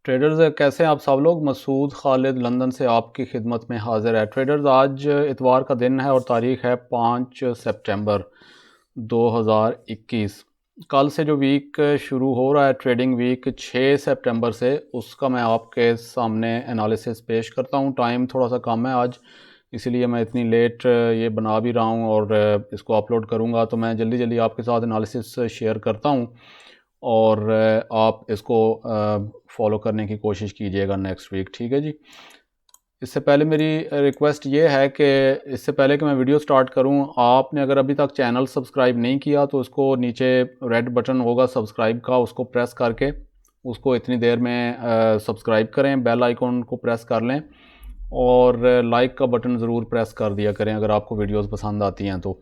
Traders कैसे हैं आप सब लोग। मसूद खालिद लंदन से आपकी खिदमत में हाजिर है। ट्रेडर्स आज इतवार का दिन है और तारीख़ है 5 सितंबर 2021। कल से जो वीक शुरू हो रहा है ट्रेडिंग वीक 6 सितंबर से, उसका मैं आपके सामने एनालिसिस पेश करता हूं। टाइम थोड़ा सा कम है आज, इसीलिए मैं इतनी लेट ये बना भी रहा हूं और इसको अपलोड करूंगा। तो मैं जल्दी जल्दी आपके साथ एनालिसिस शेयर करता हूं और आप इसको फॉलो करने की कोशिश कीजिएगा नेक्स्ट वीक, ठीक है जी। इससे पहले मेरी रिक्वेस्ट ये है कि इससे पहले कि मैं वीडियो स्टार्ट करूं, आपने अगर अभी तक चैनल सब्सक्राइब नहीं किया तो उसको नीचे रेड बटन होगा सब्सक्राइब का, उसको प्रेस करके उसको इतनी देर में सब्सक्राइब करें, बेल आइकॉन को प्रेस कर लें और लाइक का बटन ज़रूर प्रेस कर दिया करें अगर आपको वीडियोस पसंद आती हैं तो।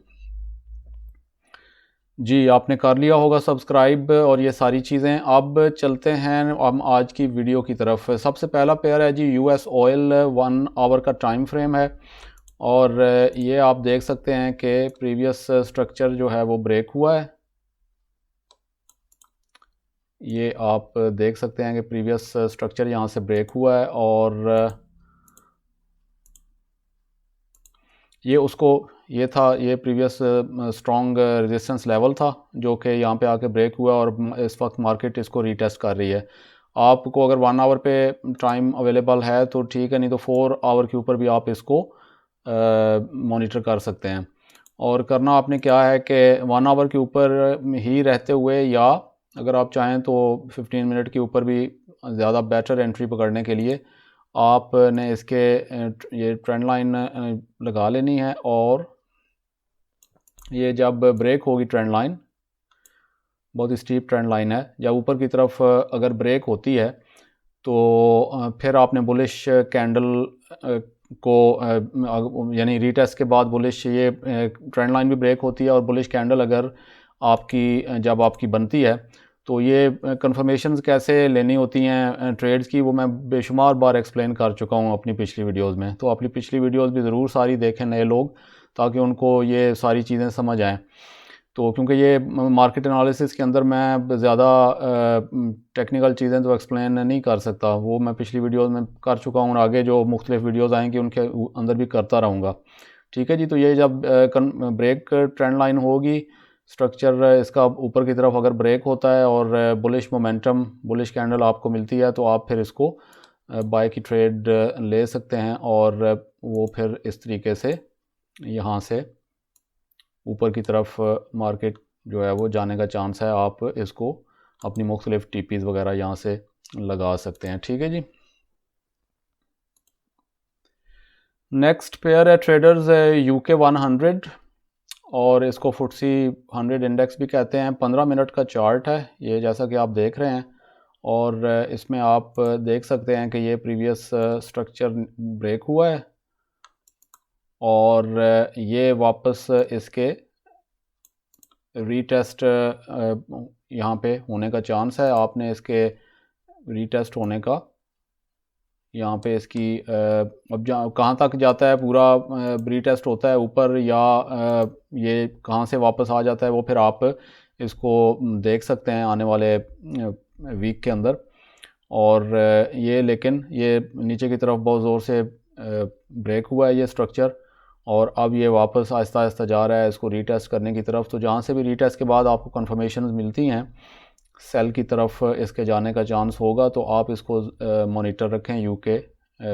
जी, आपने कर लिया होगा सब्सक्राइब और ये सारी चीज़ें। अब चलते हैं हम आज की वीडियो की तरफ। सबसे पहला पेयर है जी यूएस ऑयल, 1 आवर का टाइम फ्रेम है और ये आप देख सकते हैं कि प्रीवियस स्ट्रक्चर जो है वो ब्रेक हुआ है। ये आप देख सकते हैं कि प्रीवियस स्ट्रक्चर यहाँ से ब्रेक हुआ है और ये था, ये प्रीवियस स्ट्रॉन्ग रेजिस्टेंस लेवल था जो कि यहाँ पे आके ब्रेक हुआ और इस वक्त मार्केट इसको रीटेस्ट कर रही है। आपको अगर 1 आवर पे टाइम अवेलेबल है तो ठीक है, नहीं तो 4 आवर के ऊपर भी आप इसको मॉनिटर कर सकते हैं। और करना आपने क्या है कि 1 आवर के ऊपर ही रहते हुए, या अगर आप चाहें तो 15 मिनट के ऊपर भी ज़्यादा बेटर एंट्री पकड़ने के लिए आपने इसके ये ट्रेंड लाइन लगा लेनी है। और ये जब ब्रेक होगी ट्रेंड लाइन, बहुत ही स्टीप ट्रेंड लाइन है, जब ऊपर की तरफ अगर ब्रेक होती है तो फिर आपने बुलिश कैंडल को यानी रीटेस्ट के बाद बुलिश, ये ट्रेंड लाइन भी ब्रेक होती है और बुलिश कैंडल अगर आपकी जब आपकी बनती है तो ये कंफर्मेशंस कैसे लेनी होती हैं ट्रेड्स की, वो मैं बेशुमार बार एक्सप्लेन कर चुका हूँ अपनी पिछली वीडियोस में। तो अपनी पिछली वीडियोस भी ज़रूर सारी देखें नए लोग, ताकि उनको ये सारी चीज़ें समझ आएँ। तो क्योंकि ये मार्केट एनालिसिस के अंदर मैं ज़्यादा टेक्निकल चीज़ें तो एक्सप्लेन नहीं कर सकता, वो मैं पिछली वीडियोस में कर चुका हूँ और आगे जो मुख्तलिफ वीडियोस आएंगी उनके अंदर भी करता रहूँगा, ठीक है जी। तो ये जब ब्रेक ट्रेंड लाइन होगी, स्ट्रक्चर इसका ऊपर की तरफ अगर ब्रेक होता है और बुलिश मोमेंटम, बुलिश कैंडल आपको मिलती है, तो आप फिर इसको बाय की ट्रेड ले सकते हैं और वो फिर इस तरीके से यहाँ से ऊपर की तरफ मार्केट जो है वो जाने का चांस है। आप इसको अपनी मुख्तलिफ टीपीज वगैरह यहाँ से लगा सकते हैं, ठीक है जी। नेक्स्ट पेयर है ट्रेडर्स यूके 100 और इसको FTSE 100 इंडेक्स भी कहते हैं। 15 मिनट का चार्ट है ये, जैसा कि आप देख रहे हैं, और इसमें आप देख सकते हैं कि ये प्रीवियस स्ट्रक्चर ब्रेक हुआ है और ये वापस इसके रीटेस्ट यहाँ पे होने का चांस है। आपने इसके रीटेस्ट होने का यहाँ पे इसकी अब कहाँ तक जाता है पूरा रीटेस्ट होता है ऊपर, या ये कहाँ से वापस आ जाता है, वो फिर आप इसको देख सकते हैं आने वाले वीक के अंदर। और ये लेकिन ये नीचे की तरफ बहुत ज़ोर से ब्रेक हुआ है ये स्ट्रक्चर और अब ये वापस आहिस्ता आहिस्ता जा रहा है इसको रीटेस्ट करने की तरफ। तो जहाँ से भी रीटेस्ट के बाद आपको कन्फर्मेशन मिलती हैं सेल की तरफ इसके जाने का चांस होगा, तो आप इसको मॉनिटर रखें यूके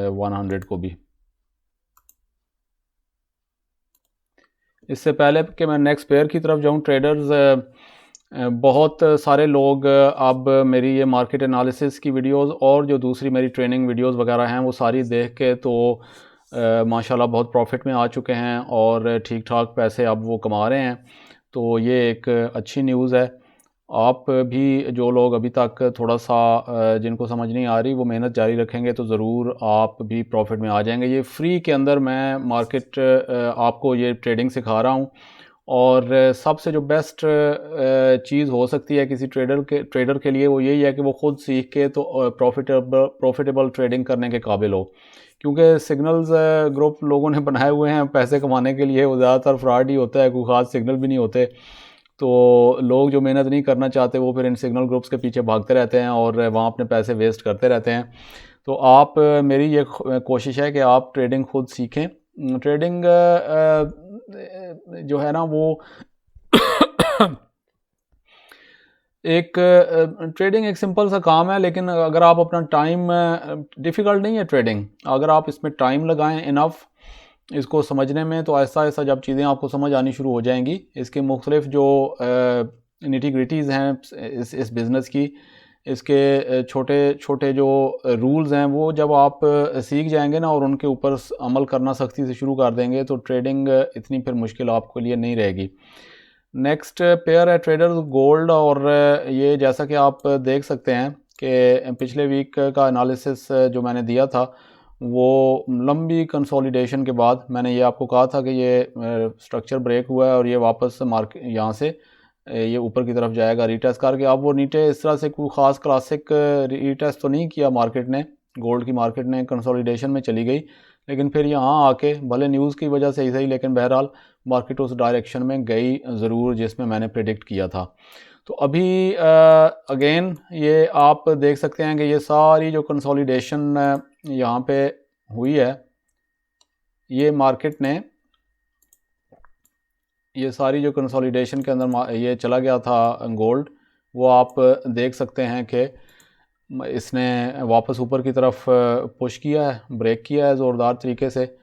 100 को भी। इससे पहले कि मैं नेक्स्ट पेयर की तरफ जाऊं ट्रेडर्स, बहुत सारे लोग अब मेरी ये मार्केट एनालिसिस की वीडियोस और जो दूसरी मेरी ट्रेनिंग वीडियोस वगैरह हैं वो सारी देख के तो माशाल्लाह बहुत प्रॉफिट में आ चुके हैं और ठीक ठाक पैसे अब वो कमा रहे हैं। तो ये एक अच्छी न्यूज़ है। आप भी जो लोग अभी तक थोड़ा सा जिनको समझ नहीं आ रही वो मेहनत जारी रखेंगे तो ज़रूर आप भी प्रॉफिट में आ जाएंगे। ये फ्री के अंदर मैं मार्केट आपको ये ट्रेडिंग सिखा रहा हूँ और सबसे जो बेस्ट चीज़ हो सकती है किसी ट्रेडर के लिए वो यही है कि वो ख़ुद सीख के तो प्रॉफिटेबल ट्रेडिंग करने के काबिल हो। क्योंकि सिग्नल्स ग्रुप लोगों ने बनाए हुए हैं पैसे कमाने के लिए, वो ज़्यादातर फ्रॉड ही होता है, कोई ख़ास सिग्नल भी नहीं होते। तो लोग जो मेहनत नहीं करना चाहते वो फिर इन सिग्नल ग्रुप्स के पीछे भागते रहते हैं और वहाँ अपने पैसे वेस्ट करते रहते हैं। तो आप मेरी ये कोशिश है कि आप ट्रेडिंग खुद सीखें। ट्रेडिंग जो है ना वो एक ट्रेडिंग एक सिंपल सा काम है, लेकिन अगर आप अपना टाइम, डिफ़िकल्ट नहीं है ट्रेडिंग, अगर आप इसमें टाइम लगाएं इनफ इसको समझने में, तो ऐसा ऐसा जब चीज़ें आपको समझ आनी शुरू हो जाएंगी, इसके मुख्तलिफ जो निटी ग्रिटीज़ हैं इस बिज़नेस की, इसके छोटे छोटे जो रूल्स हैं, वो जब आप सीख जाएंगे ना और उनके ऊपर अमल करना सख्ती से शुरू कर देंगे, तो ट्रेडिंग इतनी फिर मुश्किल आपके लिए नहीं रहेगी। नेक्स्ट पेयर है ट्रेडर्स गोल्ड, और ये जैसा कि आप देख सकते हैं कि पिछले वीक का एनालिसिस जो मैंने दिया था, वो लंबी कंसोलिडेशन के बाद मैंने ये आपको कहा था कि ये स्ट्रक्चर ब्रेक हुआ है और ये वापस मार्केट यहाँ से ये ऊपर की तरफ जाएगा रीटेस्ट करके। अब वो नीचे इस तरह से कोई ख़ास क्लासिक रीटेस्ट तो नहीं किया मार्केट ने, गोल्ड की मार्केट ने कंसोलिडेशन में चली गई, लेकिन फिर यहाँ आके भले न्यूज़ की वजह से ही सही, लेकिन बहरहाल मार्केट उस डायरेक्शन में गई ज़रूर जिसमें मैंने प्रेडिक्ट किया था। तो अभी अगेन ये आप देख सकते हैं कि ये सारी जो कंसोलिडेशन यहाँ पे हुई है, ये मार्केट ने ये सारी जो कंसोलिडेशन के अंदर ये चला गया था गोल्ड, वो आप देख सकते हैं कि इसने वापस ऊपर की तरफ पुश किया है, ब्रेक किया है ज़ोरदार तरीके से,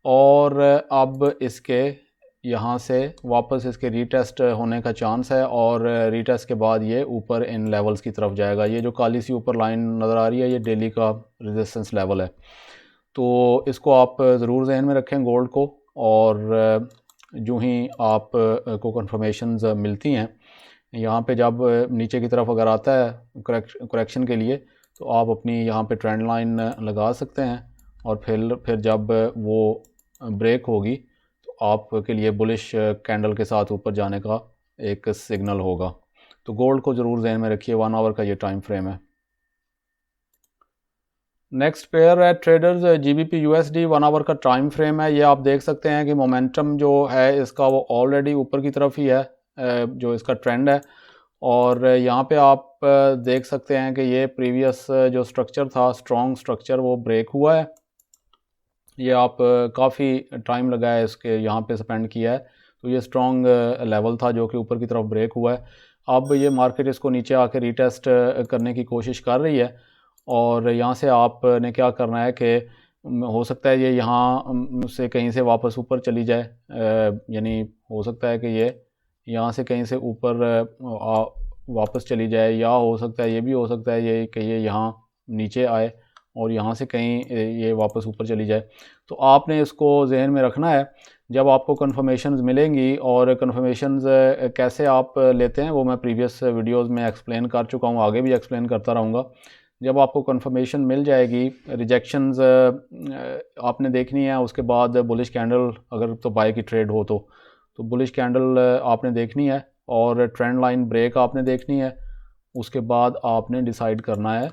और अब इसके यहाँ से वापस इसके रीटेस्ट होने का चांस है, और रीटेस्ट के बाद ये ऊपर इन लेवल्स की तरफ जाएगा। ये जो काली सी ऊपर लाइन नज़र आ रही है, ये डेली का रेजिस्टेंस लेवल है, तो इसको आप ज़रूर जहन में रखें गोल्ड को। और जो ही आप को कंफर्मेशंस मिलती हैं यहाँ पे, जब नीचे की तरफ अगर आता है करेक्शन के लिए, तो आप अपनी यहाँ पे ट्रेंड लाइन लगा सकते हैं, और फिर जब वो ब्रेक होगी तो आपके लिए बुलिश कैंडल के साथ ऊपर जाने का एक सिग्नल होगा। तो गोल्ड को ज़रूर ध्यान में रखिए, 1 आवर का ये टाइम फ्रेम है। नेक्स्ट पेयर है ट्रेडर्स GBP USD, 1 आवर का टाइम फ्रेम है। ये आप देख सकते हैं कि मोमेंटम जो है इसका वो ऑलरेडी ऊपर की तरफ ही है, जो इसका ट्रेंड है, और यहाँ पे आप देख सकते हैं कि ये प्रीवियस जो स्ट्रक्चर था, स्ट्रॉन्ग स्ट्रक्चर, वो ब्रेक हुआ है। ये आप काफ़ी टाइम लगा है इसके यहाँ पे स्पेंड किया है, तो ये स्ट्रॉन्ग लेवल था जो कि ऊपर की तरफ ब्रेक हुआ है। अब ये मार्केट इसको नीचे आके रीटेस्ट करने की कोशिश कर रही है, और यहाँ से आपने क्या करना है कि हो सकता है ये यहाँ से कहीं से वापस ऊपर चली जाए, यानी हो सकता है कि ये यहाँ से कहीं से ऊपर वापस चली जाए, या हो सकता है ये भी हो सकता है ये कि ये यहाँ नीचे आए और यहाँ से कहीं ये वापस ऊपर चली जाए। तो आपने इसको जहन में रखना है जब आपको कन्फर्मेशंस मिलेंगी, और कन्फर्मेशंस कैसे आप लेते हैं वो मैं प्रीवियस वीडियोस में एक्सप्लेन कर चुका हूँ, आगे भी एक्सप्लेन करता रहूँगा। जब आपको कन्फर्मेशन मिल जाएगी, रिजेक्शंस आपने देखनी है, उसके बाद बुलिश कैंडल अगर तो बाय की ट्रेड हो तो बुलिश कैंडल आपने देखनी है, और ट्रेंड लाइन ब्रेक आपने देखनी है, उसके बाद आपने डिसाइड करना है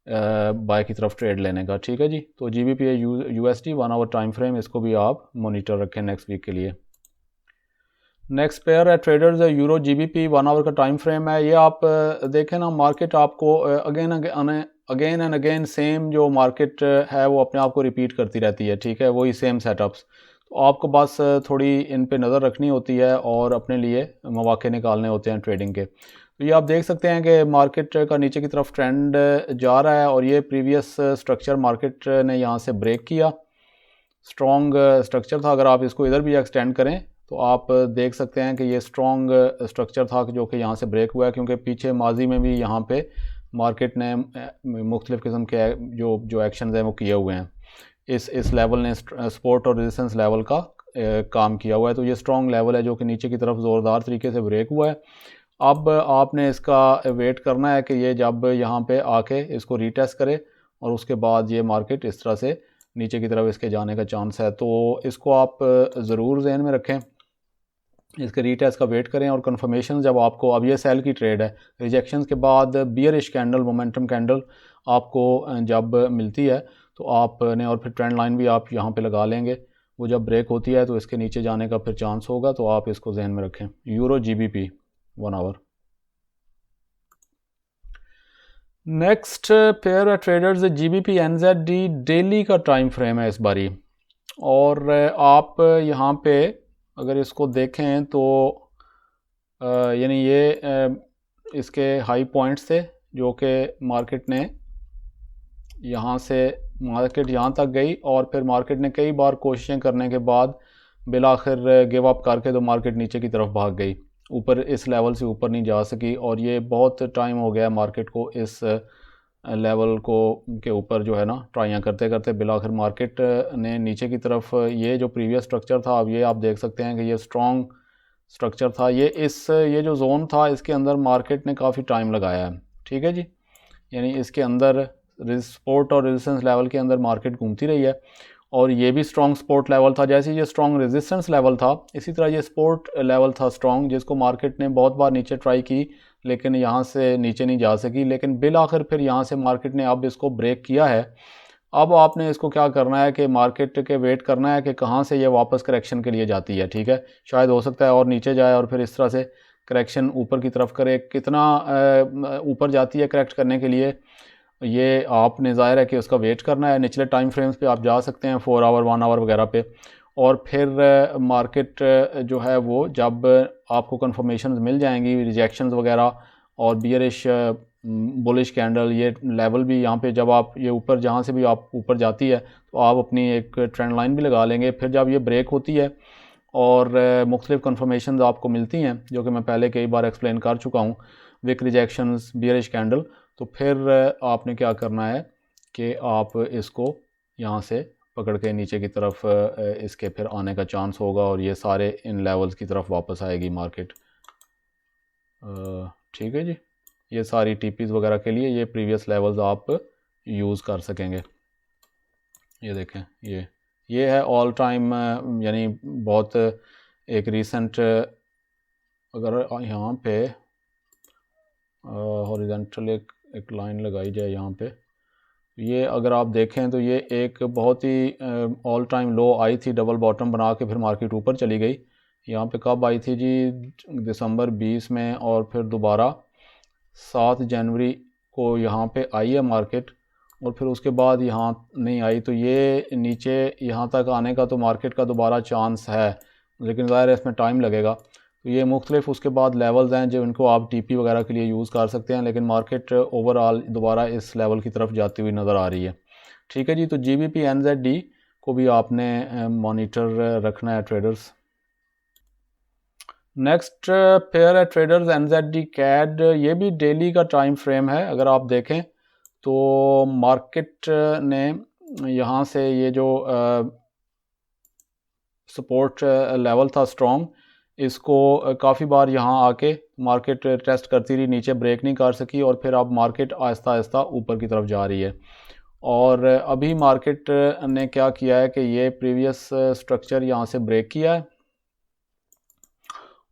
बाय की तरफ ट्रेड लेने का। ठीक है जी। तो GBP USD 1 hour time frame, इसको भी आप मॉनिटर रखें नेक्स्ट वीक के लिए। नेक्स्ट पेयर है ट्रेडर्स यूरो GBP, 1 आवर का टाइम फ्रेम है। ये आप देखें ना, मार्केट आपको अगेन एंड अगेन सेम जो मार्केट है वो अपने आप को रिपीट करती रहती है। ठीक है, वही सेम सेटअप्स, तो आपको बस थोड़ी इन पे नज़र रखनी होती है और अपने लिए मौके निकालने होते हैं ट्रेडिंग के। तो ये आप देख सकते हैं कि मार्केट का नीचे की तरफ ट्रेंड जा रहा है, और ये प्रीवियस स्ट्रक्चर मार्केट ने यहाँ से ब्रेक किया, स्ट्रॉन्ग स्ट्रक्चर था। अगर आप इसको इधर भी एक्सटेंड करें तो आप देख सकते हैं कि ये स्ट्रॉन्ग स्ट्रक्चर था जो कि यहाँ से ब्रेक हुआ है, क्योंकि पीछे माजी में भी यहाँ पे मार्केट ने मुख्तलिफ़ किस्म के जो एक्शन हैं वो किए हुए हैं। इस लेवल ने सपोर्ट और रेजिस्टेंस लेवल का काम किया हुआ है। तो ये स्ट्रॉन्ग लेवल है जो कि नीचे की तरफ ज़ोरदार तरीके से ब्रेक हुआ है। अब आपने इसका वेट करना है कि ये जब यहाँ पे आके इसको रीटेस्ट करे, और उसके बाद ये मार्केट इस तरह से नीचे की तरफ इसके जाने का चांस है। तो इसको आप ज़रूर जहन में रखें, इसके रीटेस्ट का वेट करें, और कंफर्मेशन जब आपको, अब ये सेल की ट्रेड है, रिजेक्शंस के बाद बियरिश कैंडल, मोमेंटम कैंडल आपको जब मिलती है तो आपने, और फिर ट्रेंड लाइन भी आप यहाँ पे लगा लेंगे, वो जब ब्रेक होती है तो इसके नीचे जाने का फिर चांस होगा, तो आप इसको जहन में रखें। Euro GBP 1 hour. Next pair of traders GBP NZD daily का टाइम फ्रेम है इस बारी, और आप यहाँ पे अगर इसको देखें तो यानी ये इसके हाई पॉइंट्स थे जो कि मार्केट ने यहाँ से मार्केट यहाँ तक गई, और फिर मार्केट ने कई बार कोशिशें करने के बाद बिलाखिर गिव अप करके तो मार्केट नीचे की तरफ भाग गई, ऊपर इस लेवल से ऊपर नहीं जा सकी। और ये बहुत टाइम हो गया मार्केट को इस लेवल को के ऊपर जो है ना ट्राइयाँ करते करते बिलाखिर मार्केट ने नीचे की तरफ, ये जो प्रीवियस स्ट्रक्चर था, अब ये आप देख सकते हैं कि ये स्ट्रॉन्ग स्ट्रक्चर था, ये जो जोन था इसके अंदर मार्केट ने काफ़ी टाइम लगाया है। ठीक है जी, यानी इसके अंदर सपोर्ट और रेजिस्टेंस लेवल के अंदर मार्केट घूमती रही है, और ये भी स्ट्रॉन्ग सपोर्ट लेवल था। जैसे ये स्ट्रॉन्ग रेजिस्टेंस लेवल था, इसी तरह ये सपोर्ट लेवल था स्ट्रॉन्ग, जिसको मार्केट ने बहुत बार नीचे ट्राई की लेकिन यहाँ से नीचे नहीं जा सकी। लेकिन बिल आखिर फिर यहाँ से मार्केट ने अब इसको ब्रेक किया है। अब आपने इसको क्या करना है कि मार्केट के वेट करना है कि कहाँ से ये वापस करेक्शन के लिए जाती है। ठीक है, शायद हो सकता है और नीचे जाए और फिर इस तरह से करेक्शन ऊपर की तरफ करे। कितना ऊपर जाती है करेक्ट करने के लिए, ये आपने ज़ाहिर है कि उसका वेट करना है। निचले टाइम फ्रेम्स पे आप जा सकते हैं 4 आवर 1 आवर वगैरह पे, और फिर मार्केट जो है वो जब आपको कंफर्मेशन मिल जाएंगी रिजेक्शंस वगैरह और बियरिश बुलिश कैंडल, ये लेवल भी यहाँ पे जब आप ये ऊपर जहाँ से भी आप ऊपर जाती है तो आप अपनी एक ट्रेंड लाइन भी लगा लेंगे। फिर जब ये ब्रेक होती है और मुख्तलिफ कंफर्मेशन आपको मिलती हैं जो कि मैं पहले कई बार एक्सप्लेन कर चुका हूँ, विक रिजेक्शंस बियरिश कैंडल, तो फिर आपने क्या करना है कि आप इसको यहाँ से पकड़ के नीचे की तरफ इसके फिर आने का चांस होगा और ये सारे इन लेवल्स की तरफ वापस आएगी मार्केट। ठीक है जी, ये सारी टीपीज़ वगैरह के लिए ये प्रीवियस लेवल्स आप यूज़ कर सकेंगे। ये देखें, ये है ऑल टाइम, यानी बहुत एक रीसेंट, अगर यहाँ पे हॉरिजॉन्टल एक लाइन लगाई जाए यहाँ पे, ये अगर आप देखें तो ये एक बहुत ही ऑल टाइम लो आई थी, डबल बॉटम बना के फिर मार्केट ऊपर चली गई। यहाँ पे कब आई थी जी, दिसंबर 20 में, और फिर दोबारा 7 जनवरी को यहाँ पे आई है मार्केट, और फिर उसके बाद यहाँ नहीं आई। तो ये नीचे यहाँ तक आने का तो मार्केट का दोबारा चांस है, लेकिन ज़ाहिर है इसमें टाइम लगेगा। तो ये मुख्तलिफ उसके बाद लेवल्स हैं जो इनको आप टीपी वगैरह के लिए यूज़ कर सकते हैं, लेकिन मार्केट ओवरऑल दोबारा इस लेवल की तरफ जाती हुई नज़र आ रही है। ठीक है जी, तो GBP NZD को भी आपने मॉनिटर रखना है ट्रेडर्स। नेक्स्ट पेयर है ट्रेडर्स NZD CAD, ये भी डेली का टाइम फ्रेम है। अगर आप देखें तो मार्केट ने यहाँ से ये जो सपोर्ट लेवल था स्ट्रॉन्ग, इसको काफ़ी बार यहाँ आके मार्केट टेस्ट करती रही, नीचे ब्रेक नहीं कर सकी, और फिर अब मार्केट आहिस्ता आहिस्ता ऊपर की तरफ जा रही है। और अभी मार्केट ने क्या किया है कि ये प्रीवियस स्ट्रक्चर यहाँ से ब्रेक किया है,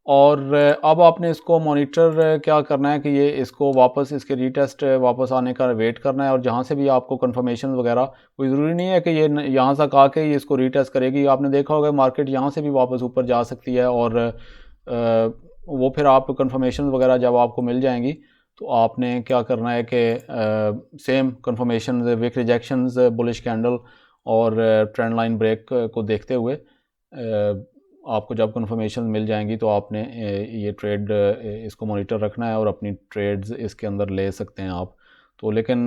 और अब आपने इसको मॉनिटर क्या करना है कि ये इसको वापस इसके रीटेस्ट वापस आने का वेट करना है। और जहाँ से भी आपको कंफर्मेशन वगैरह, कोई ज़रूरी नहीं है कि ये यहाँ तक आके ये इसको रीटेस्ट करेगी। आपने देखा होगा मार्केट यहाँ से भी वापस ऊपर जा सकती है, और वो फिर आप कंफर्मेशन वगैरह जब आपको मिल जाएंगी तो आपने क्या करना है कि same confirmation, wick rejections, bullish candle और ट्रेंड लाइन ब्रेक को देखते हुए आपको जब कंफर्मेशन मिल जाएंगी तो आपने ये ट्रेड इसको मॉनिटर रखना है और अपनी ट्रेड्स इसके अंदर ले सकते हैं आप। तो लेकिन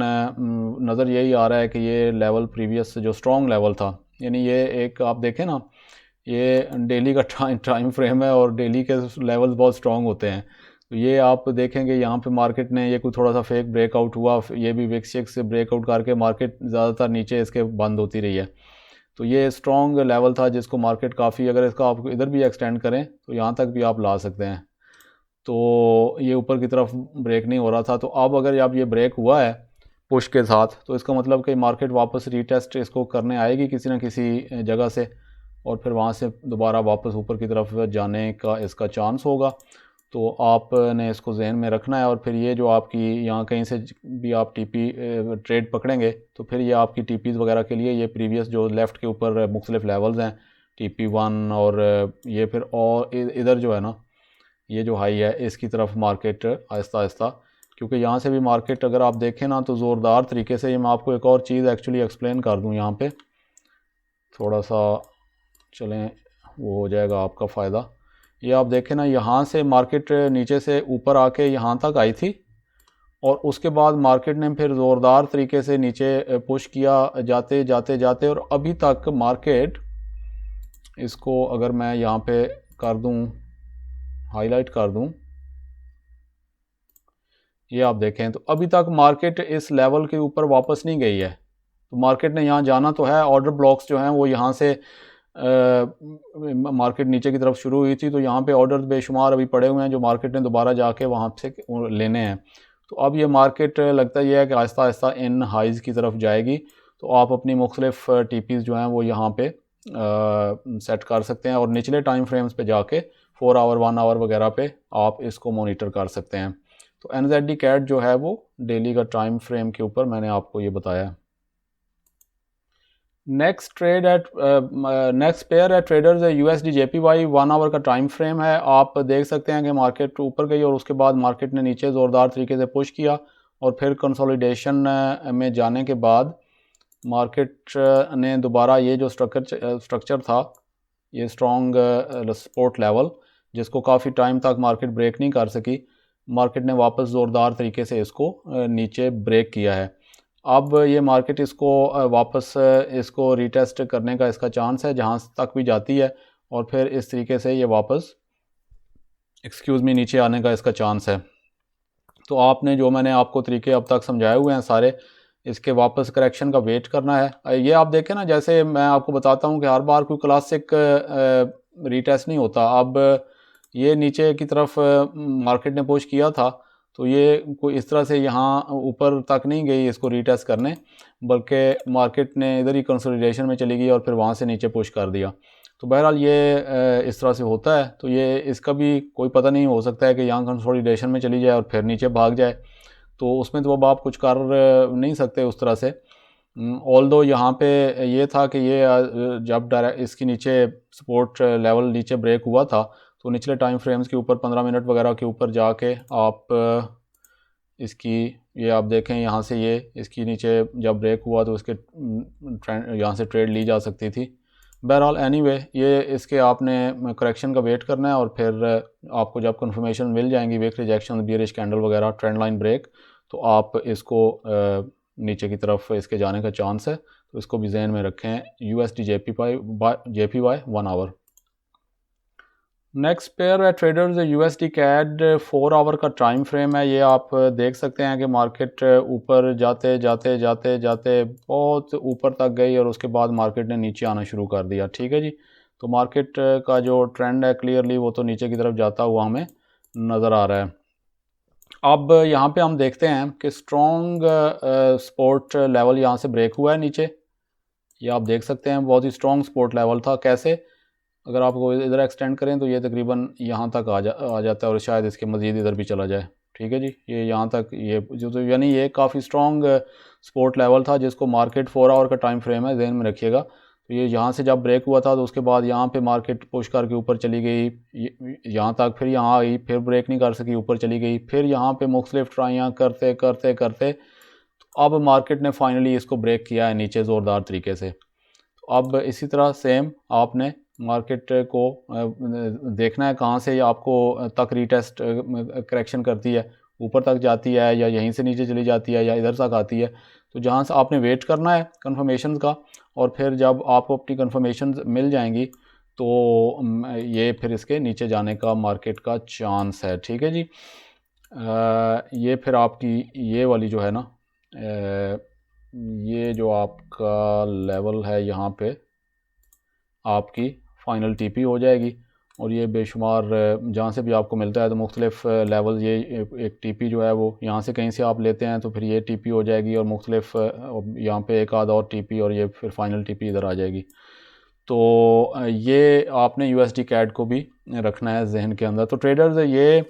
नज़र यही आ रहा है कि ये लेवल प्रीवियस जो स्ट्रॉन्ग लेवल था, यानी ये एक आप देखें ना, ये डेली का टाइम फ्रेम है और डेली के लेवल्स बहुत स्ट्रॉन्ग होते हैं। तो ये आप देखेंगे यहाँ पे मार्केट ने ये कोई थोड़ा सा फेक ब्रेकआउट हुआ, ये भी विक्स से ब्रेकआउट करके मार्केट ज़्यादातर नीचे इसके बंद होती रही है। तो ये स्ट्रॉन्ग लेवल था जिसको मार्केट काफ़ी, अगर इसका आप इधर भी एक्सटेंड करें तो यहाँ तक भी आप ला सकते हैं। तो ये ऊपर की तरफ ब्रेक नहीं हो रहा था, तो अब अगर अब ये ब्रेक हुआ है पुश के साथ, तो इसका मतलब कि मार्केट वापस रीटेस्ट इसको करने आएगी किसी न किसी जगह से, और फिर वहाँ से दोबारा वापस ऊपर की तरफ जाने का इसका चांस होगा। तो आपने इसको जहन में रखना है। और फिर ये जो आपकी यहाँ कहीं से भी आप टीपी ट्रेड पकड़ेंगे तो फिर ये आपकी टीपीज़ वगैरह के लिए ये प्रीवियस जो लेफ़्ट के ऊपर मुख्तलिफ लेवल्स हैं TP1, और ये फिर और इधर जो है ना ये जो हाई है इसकी तरफ मार्केट आहिस्ता आहिस्ता, क्योंकि यहाँ से भी मार्केट अगर आप देखें ना तो ज़ोरदार तरीके से, ये मैं आपको एक और चीज़ एक्चुअली एक्सप्लेन कर दूँ यहाँ पे, थोड़ा सा चलें वो हो जाएगा आपका फ़ायदा। ये आप देखें ना, यहाँ से मार्केट नीचे से ऊपर आके यहाँ तक आई थी और उसके बाद मार्केट ने फिर ज़ोरदार तरीके से नीचे पुश किया जाते जाते जाते, और अभी तक मार्केट, इसको अगर मैं यहाँ पे कर दूँ, हाईलाइट कर दूँ, ये आप देखें तो अभी तक मार्केट इस लेवल के ऊपर वापस नहीं गई है। तो मार्केट ने यहाँ जाना तो है, ऑर्डर ब्लॉक्स जो हैं वो यहाँ से मार्केट नीचे की तरफ शुरू हुई थी, तो यहाँ पे ऑर्डर बेशुमार अभी पड़े हुए हैं जो मार्केट ने दोबारा जाके वहाँ से लेने हैं। तो अब ये मार्केट लगता ये है कि आहिस्ता आहिस्ता इन हाइज़ की तरफ जाएगी। तो आप अपनी मुख्तलिफ टीपीज़ जो हैं वो यहाँ पे सेट कर सकते हैं और निचले टाइम फ्रेम्स पे जाके 4 आवर 1 आवर वगैरह पे आप इसको मोनीटर कर सकते हैं। तो NZD CAD जो है वो डेली का टाइम फ्रेम के ऊपर मैंने आपको ये बताया। नेक्स्ट पेयर है ट्रेडर्स USD JPY 1 आवर का टाइम फ्रेम है। आप देख सकते हैं कि मार्केट ऊपर गई और उसके बाद मार्केट ने नीचे ज़ोरदार तरीके से पुश किया और फिर कंसोलिडेशन में जाने के बाद मार्केट ने दोबारा ये जो स्ट्रक्चर था, ये स्ट्रॉन्ग सपोर्ट लेवल जिसको काफ़ी टाइम तक मार्केट ब्रेक नहीं कर सकी, मार्केट ने वापस ज़ोरदार तरीके से इसको नीचे ब्रेक किया है। अब ये मार्केट इसको वापस इसको रीटेस्ट करने का इसका चांस है जहाँ तक भी जाती है, और फिर इस तरीके से ये वापस नीचे आने का इसका चांस है। तो आपने जो मैंने आपको तरीके अब तक समझाए हुए हैं सारे, इसके वापस करेक्शन का वेट करना है। ये आप देखें ना, जैसे मैं आपको बताता हूँ कि हर बार कोई क्लासिक रीटेस्ट नहीं होता। अब ये नीचे की तरफ मार्केट ने पुश किया था तो ये कोई इस तरह से यहाँ ऊपर तक नहीं गई इसको रीटेस्ट करने, बल्कि मार्केट ने इधर ही कंसोलिडेशन में चली गई और फिर वहाँ से नीचे पुश कर दिया। तो बहरहाल ये इस तरह से होता है। तो ये इसका भी कोई पता नहीं, हो सकता है कि यहाँ कंसोलिडेशन में चली जाए और फिर नीचे भाग जाए, तो उसमें तो अब आप कुछ कर नहीं सकते उस तरह से। ऑल्दो यहाँ पे ये था कि ये जब डायरेक्ट इसकी नीचे सपोर्ट लेवल नीचे ब्रेक हुआ था तो निचले टाइम फ्रेम्स के ऊपर 15 मिनट वगैरह के ऊपर जाके आप इसकी ये आप देखें यहाँ से ये इसकी नीचे जब ब्रेक हुआ तो इसके यहाँ से ट्रेड ली जा सकती थी। बहरहाल एनीवे ये इसके आपने करेक्शन का वेट करना है और फिर आपको जब कंफर्मेशन मिल जाएंगी विक रिजेक्शन, बियरिश कैंडल वगैरह, ट्रेंड लाइन ब्रेक, तो आप इसको नीचे की तरफ इसके जाने का चांस है। तो इसको भी जहन में रखें। USD JPY 1 hour. Next pair है ट्रेडर्स USD CAD 4 आवर का टाइम फ्रेम है। ये आप देख सकते हैं कि मार्केट ऊपर जाते जाते जाते जाते बहुत ऊपर तक गई और उसके बाद मार्केट ने नीचे आना शुरू कर दिया। ठीक है जी, तो मार्केट का जो ट्रेंड है क्लियरली वो तो नीचे की तरफ जाता हुआ हमें नज़र आ रहा है। अब यहाँ पे हम देखते हैं कि स्ट्रॉन्ग सपोर्ट लेवल यहाँ से ब्रेक हुआ है नीचे। ये आप देख सकते हैं बहुत ही स्ट्रॉन्ग सपोर्ट लेवल था। कैसे, अगर आपको इधर एक्सटेंड करें तो ये तकरीबन यहाँ तक आ जाता है और शायद इसके मज़ीद इधर भी चला जाए। ठीक है जी, ये यहाँ तक ये जो तो यानी ये काफ़ी स्ट्रॉन्ग सपोर्ट लेवल था जिसको मार्केट 4 आवर का टाइम फ्रेम है, जहन में रखिएगा। तो ये यहाँ से जब ब्रेक हुआ था तो उसके बाद यहाँ पे मार्केट पुश करके ऊपर चली गई यहाँ तक, फिर यहाँ आई, फिर ब्रेक नहीं कर सकी, ऊपर चली गई, फिर यहाँ पे मुख्तलिफ ट्राइयाँ करते करते करते तो अब मार्केट ने फाइनली इसको ब्रेक किया है नीचे ज़ोरदार तरीके से। तो अब इसी तरह सेम आपने मार्केट को देखना है कहाँ से आपको तक रीटेस्ट करेक्शन करती है, ऊपर तक जाती है या यहीं से नीचे चली जाती है या इधर तक आती है। तो जहाँ से आपने वेट करना है कंफर्मेशन का, और फिर जब आपको अपनी कंफर्मेशन मिल जाएंगी तो ये फिर इसके नीचे जाने का मार्केट का चांस है। ठीक है जी, ये फिर आपकी ये वाली जो है ना, ये जो आपका लेवल है यहाँ पे आपकी फाइनल टीपी हो जाएगी। और ये बेशुमार जहाँ से भी आपको मिलता है तो मुख्तलिफ लेवल, ये एक टीपी जो है वो यहाँ से कहीं से आप लेते हैं तो फिर ये टीपी हो जाएगी और मुख्तलिफ यहाँ पे एक आध और टीपी और ये फिर फाइनल टीपी इधर आ जाएगी। तो ये आपने USD CAD को भी रखना है जहन के अंदर। तो ट्रेडर्स ये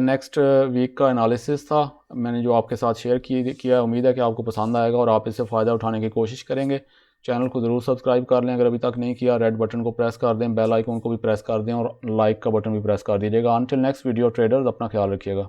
नेक्स्ट वीक का एनालिसिस था मैंने जो आपके साथ शेयर किया। उम्मीद है कि आपको पसंद आएगा और आप इससे फ़ायदा उठाने की कोशिश करेंगे। चैनल को ज़रूर सब्सक्राइब कर लें अगर अभी तक नहीं किया। रेड बटन को प्रेस कर दें, बेल आइकन को भी प्रेस कर दें और लाइक का बटन भी प्रेस कर दीजिएगा। अनटिल नेक्स्ट वीडियो ट्रेडर्स, अपना ख्याल रखिएगा।